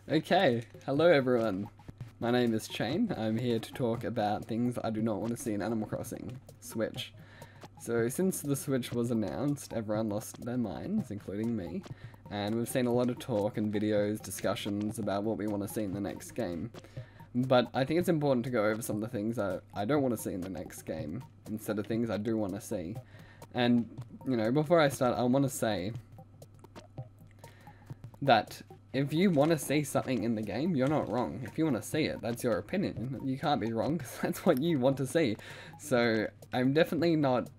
Okay, hello everyone. My name is Chain. I'm here to talk about things I do not want to see in Animal Crossing Switch. So since the Switch was announced, everyone lost their minds, including me, and we've seen a lot of talk and videos, discussions about what we want to see in the next game. But I think it's important to go over some of the things that I don't want to see in the next game, instead of things I do want to see. And, before I start, I want to say that if you want to see something in the game, you're not wrong. If you want to see it, that's your opinion. You can't be wrong because that's what you want to see. So I'm definitely not,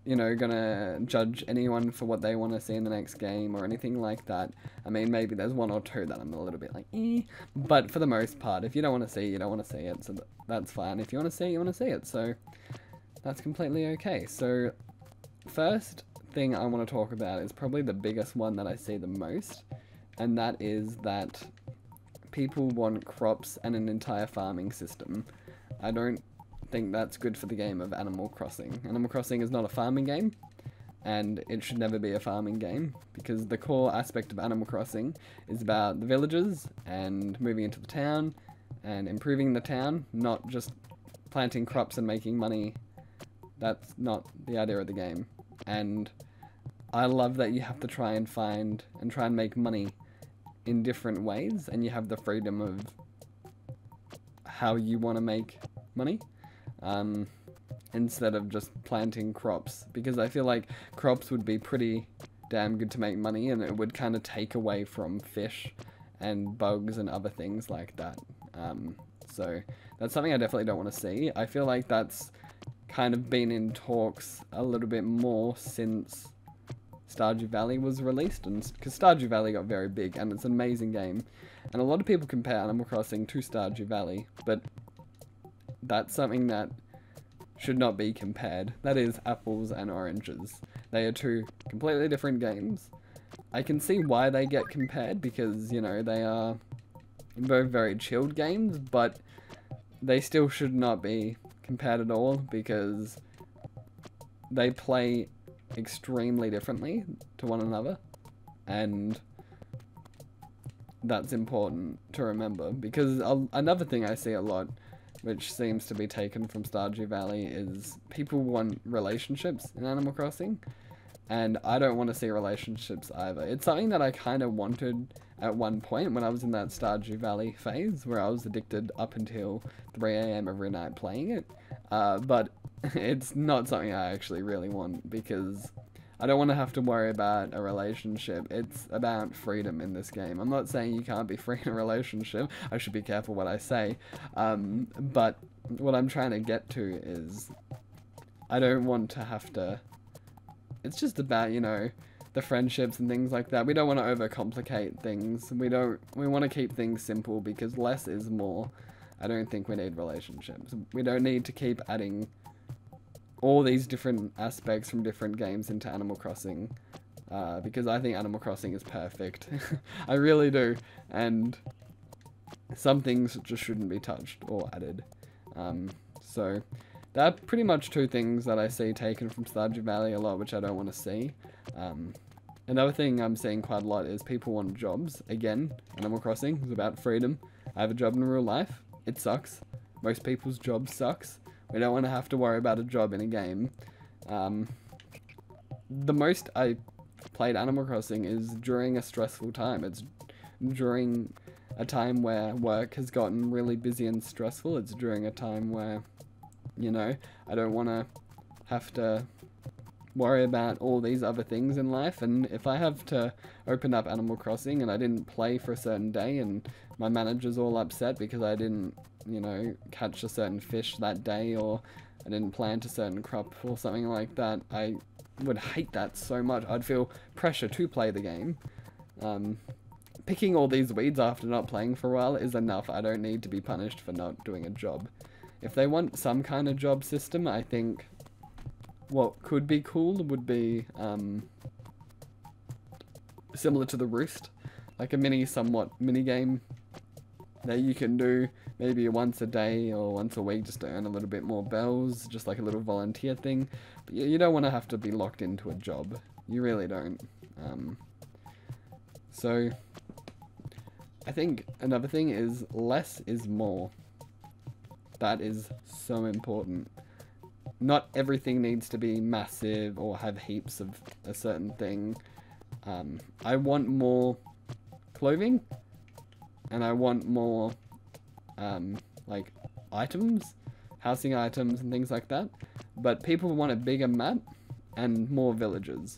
gonna judge anyone for what they want to see in the next game or anything like that. I mean, maybe there's one or two that I'm a little bit like, eh. But for the most part, if you don't want to see it, you don't want to see it. So that's fine. If you want to see it, you want to see it. So that's completely okay. So first thing I want to talk about is probably the biggest one that I see the most, and that is that people want crops and an entire farming system. I don't think that's good for the game of Animal Crossing. Animal Crossing is not a farming game, and it should never be a farming game, because the core aspect of Animal Crossing is about the villages and moving into the town and improving the town, not just planting crops and making money. That's not the idea of the game. And I love that you have to try and find and try and make money in different ways, and you have the freedom of how you want to make money, instead of just planting crops, because I feel like crops would be pretty damn good to make money, and it would kind of take away from fish and bugs and other things like that. So that's something I definitely don't want to see. I feel like that's kind of been in talks a little bit more since Stardew Valley was released, and because Stardew Valley got very big and it's an amazing game, and a lot of people compare Animal Crossing to Stardew Valley, but that's something that should not be compared. That is apples and oranges. They are two completely different games. I can see why they get compared, because they are both very chilled games, but they still should not be compared at all, because they play extremely differently to one another, and that's important to remember, because another thing I see a lot, which seems to be taken from Stardew Valley, is people want relationships in Animal Crossing, and I don't want to see relationships either. It's something that I kind of wanted at one point when I was in that Stardew Valley phase, where I was addicted up until 3 AM every night playing it, but it's not something I actually really want, because I don't want to have to worry about a relationship. It's about freedom in this game. I'm not saying you can't be free in a relationship. I should be careful what I say. But what I'm trying to get to is I don't want to have to... It's just about, the friendships and things like that. We don't want to overcomplicate things. We want to keep things simple, because less is more. I don't think we need relationships. We don't need to keep adding all these different aspects from different games into Animal Crossing, because I think Animal Crossing is perfect. I really do, and some things just shouldn't be touched or added. So there are pretty much two things that I see taken from Stardew Valley a lot, which I don't want to see. Another thing I'm seeing quite a lot is people want jobs. Again, Animal Crossing is about freedom. I have a job in real life. It sucks. Most people's job sucks. We don't want to have to worry about a job in a game. The most I played Animal Crossing is during a stressful time. It's during a time where work has gotten really busy and stressful. It's during a time where, I don't want to have to worry about all these other things in life. And if I have to open up Animal Crossing and I didn't play for a certain day, and my manager's all upset because I didn't catch a certain fish that day, or I didn't plant a certain crop or something like that, I would hate that so much. I'd feel pressure to play the game. Picking all these weeds after not playing for a while is enough. I don't need to be punished for not doing a job. If they want some kind of job system, I think what could be cool would be similar to the Roost, like a somewhat mini game that you can do maybe once a day or once a week, just to earn a little bit more bells, just like a little volunteer thing. But you don't want to have to be locked into a job. You really don't. So I think another thing is less is more. That is so important. Not everything needs to be massive or have heaps of a certain thing. I want more clothing, and I want more like items, housing items and things like that. But people want a bigger map and more villages.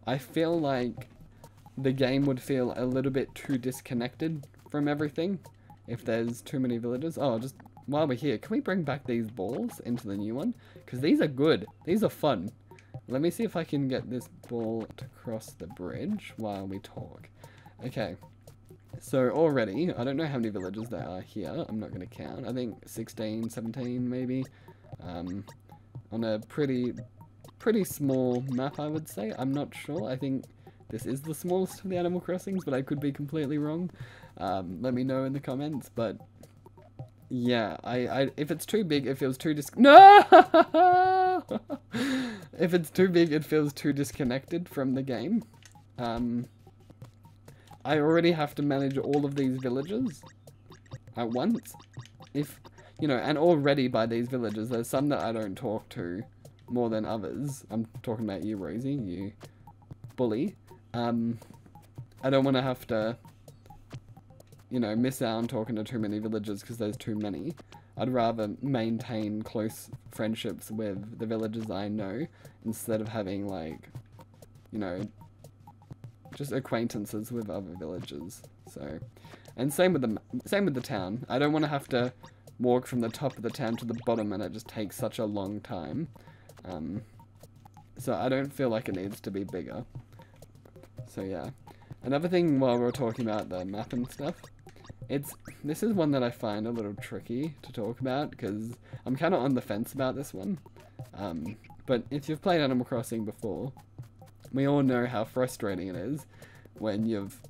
I feel like the game would feel a little bit too disconnected from everything if there's too many villages. Oh, just while we're here, can we bring back these balls into the new one? Because these are good. These are fun. Let me see if I can get this ball to cross the bridge while we talk. Okay. So already, I don't know how many villages there are here. I'm not going to count. I think 16, 17 maybe. On a pretty small map, I would say. I'm not sure. I think this is the smallest of the Animal Crossings, but I could be completely wrong. Let me know in the comments, but yeah, if it's too big, it feels too No! If it's too big, it feels too disconnected from the game. I already have to manage all of these villages at once. If, you know, and already by these villages, there's some that I don't talk to more than others. I'm talking about you, Rosie, you bully. I don't want to have to, you know, miss out on talking to too many villagers because there's too many. I'd rather maintain close friendships with the villagers I know instead of having, like, you know, just acquaintances with other villagers. So, and same with the town. I don't want to have to walk from the top of the town to the bottom and it just takes such a long time. So I don't feel like it needs to be bigger. So yeah. Another thing while we're talking about the map and stuff, this is one that I find a little tricky to talk about because I'm kind of on the fence about this one. But if you've played Animal Crossing before, we all know how frustrating it is when you've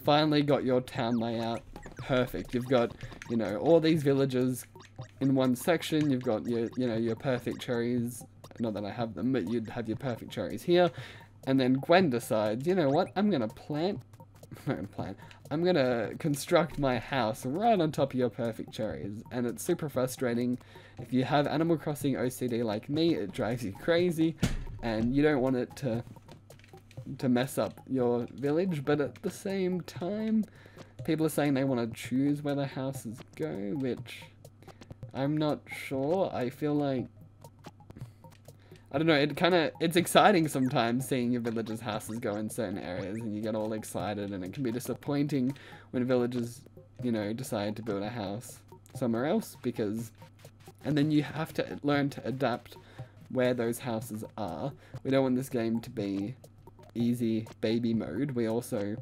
finally got your town layout perfect. You've got, you know, all these villages in one section. You've got your, you know, your perfect cherries. Not that I have them, but you'd have your perfect cherries here. And then Gwen decides, you know what, I'm gonna construct my house right on top of your perfect cherries. And it's super frustrating. If you have Animal Crossing OCD like me, it drives you crazy. And you don't want it to mess up your village. But at the same time, people are saying they want to choose where their houses go, which I'm not sure. I feel like, I don't know, it's exciting sometimes seeing your villagers' houses go in certain areas and you get all excited, and it can be disappointing when villagers, you know, decide to build a house somewhere else and then you have to learn to adapt where those houses are. We don't want this game to be easy baby mode. We also,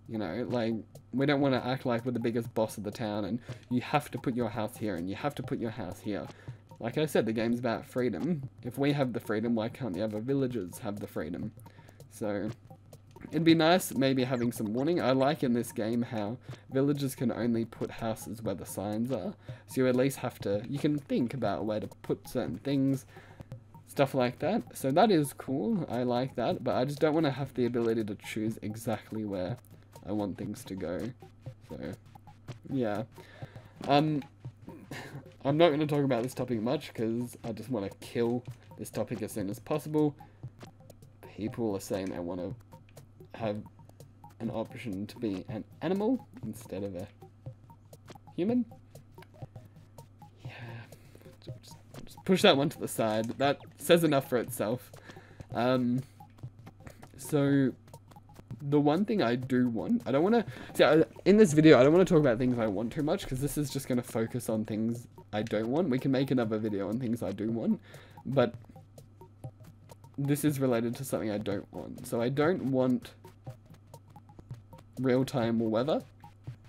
you know, like, we don't want to act like we're the biggest boss of the town and you have to put your house here and you have to put your house here. Like I said, the game's about freedom. If we have the freedom, why can't the other villagers have the freedom? So, it'd be nice maybe having some warning. I like in this game how villagers can only put houses where the signs are. So you at least have to, you can think about where to put certain things, stuff like that. So that is cool. I like that. But I just don't want to have the ability to choose exactly where I want things to go. So, yeah. I'm not going to talk about this topic much because I just want to kill this topic as soon as possible. People are saying they want to have an option to be an animal instead of a human. Yeah, just push that one to the side. That says enough for itself. So the one thing I do want, I don't want to, in this video I don't want to talk about things I want too much because this is just going to focus on things I don't want. We can make another video on things I do want, but this is related to something I don't want. So I don't want real-time weather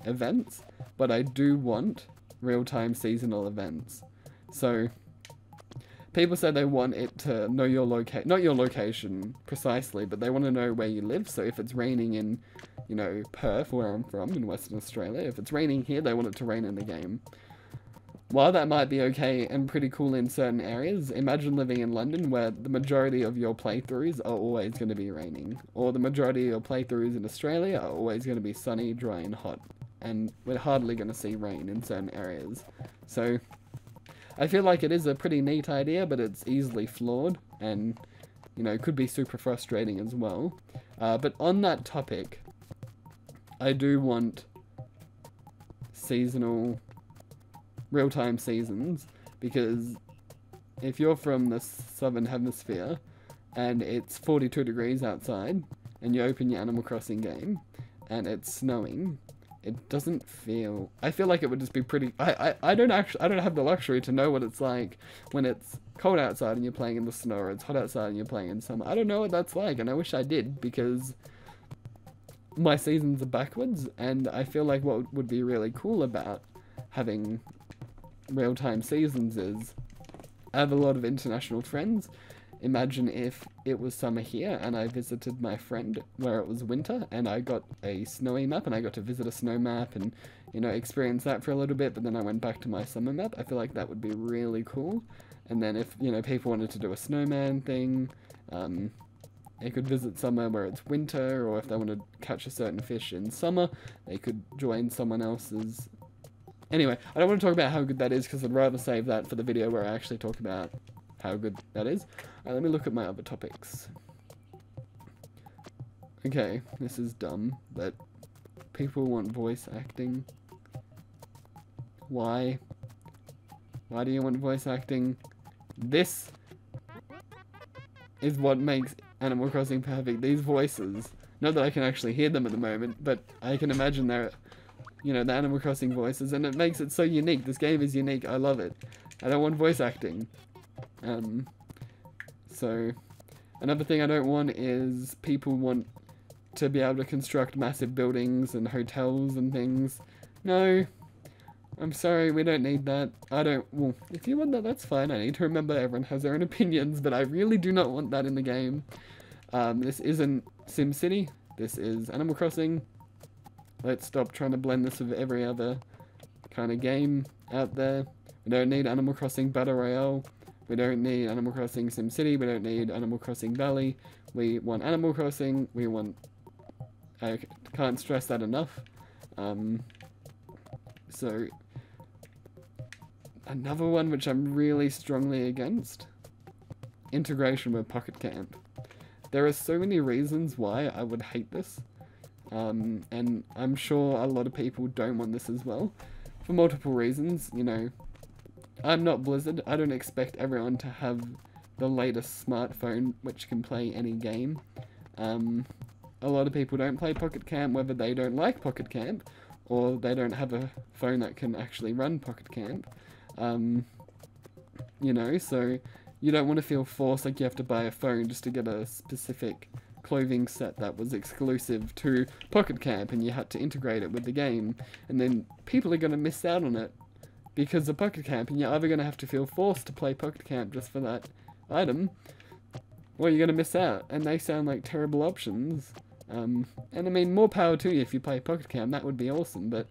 events, but I do want real-time seasonal events. So people say they want it to know your not your location precisely, but they want to know where you live. So if it's raining in, you know, Perth, where I'm from, in Western Australia, if it's raining here, they want it to rain in the game. While that might be okay and pretty cool in certain areas, imagine living in London where the majority of your playthroughs are always going to be raining. Or the majority of your playthroughs in Australia are always going to be sunny, dry and hot. and we're hardly going to see rain in certain areas. So I feel like it is a pretty neat idea, but it's easily flawed, and, you know, could be super frustrating as well. But on that topic, I do want seasonal, real-time seasons, because if you're from the southern hemisphere and it's 42 degrees outside and you open your Animal Crossing game and it's snowing, it doesn't feel, I feel like it would just be pretty, I don't have the luxury to know what it's like when it's cold outside and you're playing in the snow, or it's hot outside and you're playing in summer. I don't know what that's like, and I wish I did, because my seasons are backwards, and I feel like what would be really cool about having real-time seasons is, I have a lot of international friends. Imagine if it was summer here and I visited my friend where it was winter and I got a snowy map and I got to visit a snow map and, you know, experience that for a little bit, but then I went back to my summer map. I feel like that would be really cool. And then if, you know, people wanted to do a snowman thing, they could visit somewhere where it's winter, or if they want to catch a certain fish in summer, they could join someone else's. Anyway, I don't want to talk about how good that is, because I'd rather save that for the video where I actually talk about how good that is. Let me look at my other topics. Okay, this is dumb, but people want voice acting. Why? Why do you want voice acting? This is what makes Animal Crossing perfect. These voices. Not that I can actually hear them at the moment, but I can imagine they're, you know, the Animal Crossing voices, and it makes it so unique. This game is unique. I love it. I don't want voice acting. So, another thing I don't want is people want to be able to construct massive buildings and hotels and things. No. I'm sorry, we don't need that. Well, if you want that, that's fine. I need to remember everyone has their own opinions, but I really do not want that in the game. This isn't SimCity. This is Animal Crossing. Let's stop trying to blend this with every other kind of game out there. We don't need Animal Crossing Battle Royale. We don't need Animal Crossing SimCity. We don't need Animal Crossing Valley. We want Animal Crossing. We want... I can't stress that enough. So... Another one which I'm really strongly against. Integration with Pocket Camp. There are so many reasons why I would hate this. And I'm sure a lot of people don't want this as well. For multiple reasons, you know. I'm not Blizzard. I don't expect everyone to have the latest smartphone which can play any game. A lot of people don't play Pocket Camp, whether they don't like Pocket Camp or they don't have a phone that can actually run Pocket Camp. You know, so you don't want to feel forced like you have to buy a phone just to get a specific clothing set that was exclusive to Pocket Camp, and you had to integrate it with the game, and then people are going to miss out on it because of Pocket Camp, and you're either going to have to feel forced to play Pocket Camp just for that item, or you're going to miss out, and they sound like terrible options. And I mean, more power to you if you play Pocket Camp, that would be awesome, but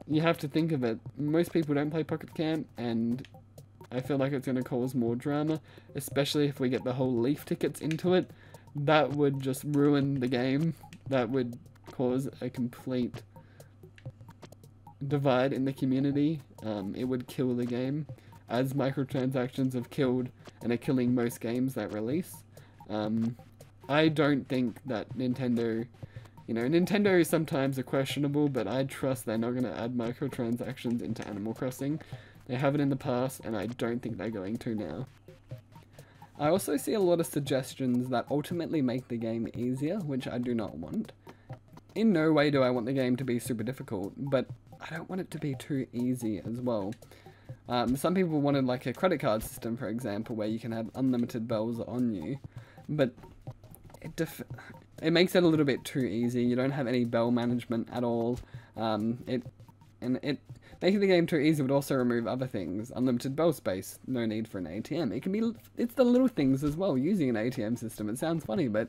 you have to think of it. Most people don't play Pocket Camp, and I feel like it's going to cause more drama, especially if we get the whole Leaf tickets into it. That would just ruin the game. That would cause a complete divide in the community. It would kill the game, as microtransactions have killed and are killing most games that release. I don't think that Nintendo... You know, Nintendo sometimes are questionable, but I trust they're not going to add microtransactions into Animal Crossing. They haven't in the past, and I don't think they're going to now. I also see a lot of suggestions that ultimately make the game easier, which I do not want. In no way do I want the game to be super difficult, but I don't want it to be too easy as well. Some people wanted like a credit card system, for example, where you can have unlimited bells on you, but it makes it a little bit too easy. You don't have any bell management at all. Making the game too easy would also remove other things. Unlimited bell space, no need for an ATM. It's the little things as well, using an ATM system. It sounds funny, but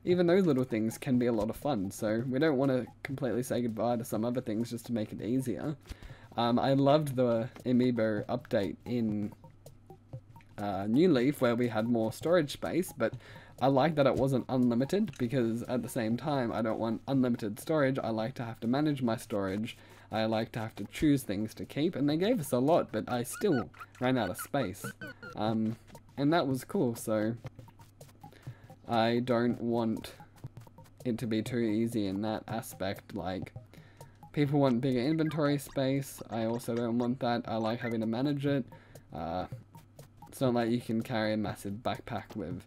even those little things can be a lot of fun. So we don't want to completely say goodbye to some other things just to make it easier. I loved the Amiibo update in New Leaf, where we had more storage space, but I like that it wasn't unlimited, because at the same time, I don't want unlimited storage. I like to have to manage my storage. I like to have to choose things to keep, and they gave us a lot, but I still ran out of space. And that was cool, so I don't want it to be too easy in that aspect. Like, people want bigger inventory space. I also don't want that. I like having to manage it. It's not like you can carry a massive backpack with,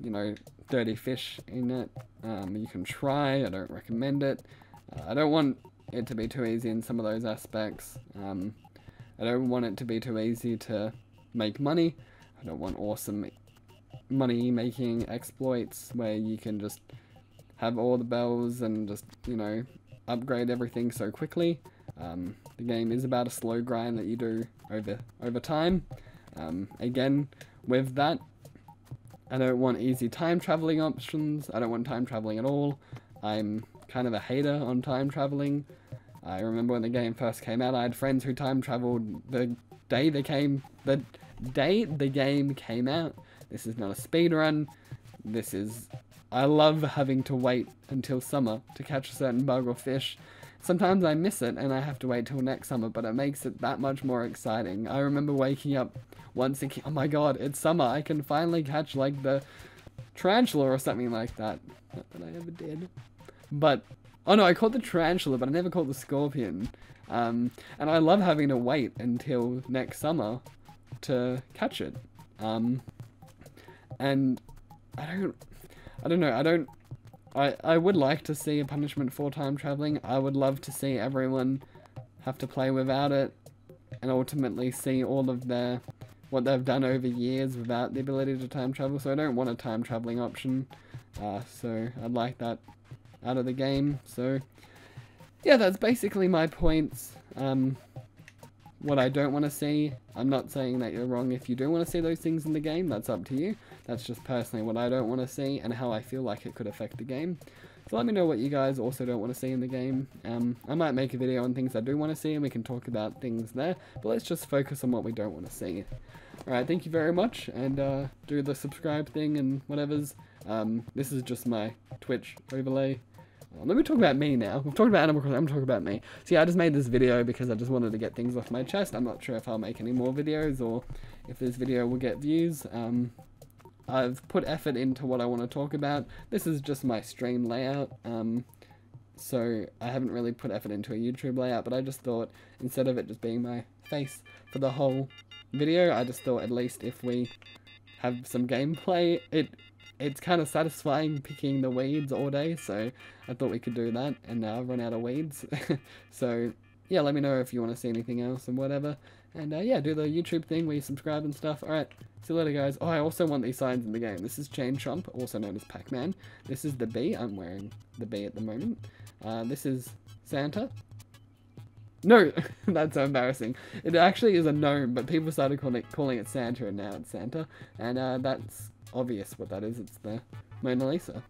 you know, dirty fish in it. You can try. I don't recommend it. I don't want it to be too easy in some of those aspects. I don't want it to be too easy to make money. I don't want awesome money making exploits where you can just have all the bells and just, you know, upgrade everything so quickly. The game is about a slow grind that you do over time. Again, with that, I don't want easy time traveling options. I don't want time traveling at all. I'm kind of a hater on time traveling. I remember when the game first came out, I had friends who time traveled the day the game came out. This is not a speed run. I love having to wait until summer to catch a certain bug or fish. Sometimes I miss it and I have to wait till next summer, but it makes it that much more exciting. I remember waking up once thinking, oh my god, it's summer, I can finally catch like the tarantula or something like that. Not that I ever did. But, oh no, I caught the tarantula, but I never caught the scorpion. And I love having to wait until next summer to catch it. And I don't know, I would like to see a punishment for time traveling. I would love to see everyone have to play without it and ultimately see all of what they've done over years without the ability to time travel. So I don't want a time traveling option. So I'd like that out of the game. So yeah, that's basically my points. What I don't want to see, I'm not saying that you're wrong if you do want to see those things in the game, that's up to you. That's just personally what I don't want to see and how I feel like it could affect the game. So let me know what you guys also don't want to see in the game. I might make a video on things I do want to see and we can talk about things there, but let's just focus on what we don't want to see. Alright, thank you very much, and do the subscribe thing and whatever's. This is just my Twitch overlay. Let me talk about me now. We've talked about Animal Crossing, I'm talking about me. So yeah, I just made this video because I just wanted to get things off my chest. I'm not sure if I'll make any more videos or if this video will get views. I've put effort into what I want to talk about. This is just my stream layout. So I haven't really put effort into a YouTube layout, but I just thought instead of it just being my face for the whole video, I just thought at least if we have some gameplay, it's kind of satisfying picking the weeds all day, so I thought we could do that, and now I've run out of weeds. So yeah, let me know if you want to see anything else and whatever. And yeah, do the YouTube thing where you subscribe and stuff. Alright, see you later guys. Oh, I also want these signs in the game. This is Chain Chomp, also known as Pac-Man. This is the bee. I'm wearing the bee at the moment. This is Santa. No, that's so embarrassing. It actually is a gnome, but people started calling it Santa, and now it's Santa. And that's obvious what that is. It's the Mona Lisa.